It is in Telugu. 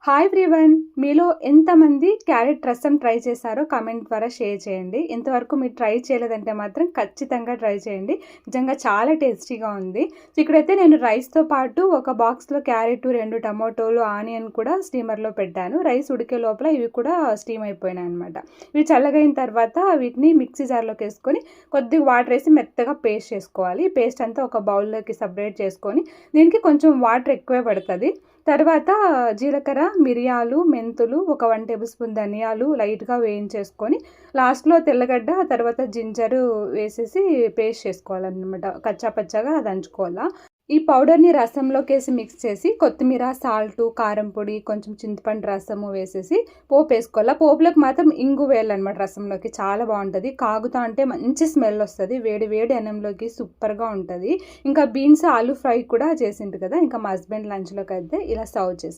Hi everyone! మీలో ఎంతమంది క్యారెట్ రసం ట్రై చేశారో కామెంట్ ద్వారా షేర్ చేయండి. ఇంతవరకు మీరు ట్రై చేయలేదంటే మాత్రం ఖచ్చితంగా ట్రై చేయండి. నిజంగా చాలా టేస్టీగా ఉంది. సో, ఇక్కడైతే నేను రైస్‌తో పాటు ఒక బాక్స్‌లో క్యారెట్, 2 టమాటోలు, ఆనియన్ కూడా స్టీమర్‌లో పెట్టాను. రైస్ ఉడికే లోపల ఇవి కూడా స్టీమ్ అయిపోయినాయన్నమాట. ఇవి చల్లగయిన తర్వాత వీటిని మిక్సీ జార్‌లోకేసుకొని కొద్దిగా వాటర్ ఏసి మెత్తగా పేస్ట్ చేసుకోవాలి. ఈ పేస్ట్ అంతా ఒక బౌల్‌లోకి సెపరేట్ చేసుకొని దీనికి కొంచెం వాటర్ ఎక్కువే పడతది. తర్వాత జీలకర్ర, మిరియాలు, మెంతులు, ఒక 1 టేబుల్ స్పూన్ ధనియాలు లైట్‌గా వేయించేసుకొని లాస్ట్‌లో తెల్లగడ్డ, తర్వాత జింజరు వేసేసి పేస్ట్ చేసుకోవాలన్నమాట. కచ్చా పచ్చాగా దంచుకోవాలా. ఈ పౌడర్‌ని రసంలోకేసి మిక్స్ చేసి కొత్తిమీర, సాల్టు, కారం పొడి, కొంచెం చింతపండు రసము వేసేసి పోపేసుకోవాలా. పోపులోకి మాత్రం ఇంగు వేయాలన్నమాట రసంలోకి. చాలా బావుంటది. కాగుతా ఉంటే మంచి స్మెల్ వస్తది. వేడి వేడి అన్నంలోకి సూపర్‌గా ఉంటది. ఇంకా బీన్స్, ఆలు ఫ్రై కూడా చేసింటి కదా! ఇంకా మా హస్బెండ్ లంచ్‌లోకైతే ఇలా సర్వ్ చేసారు.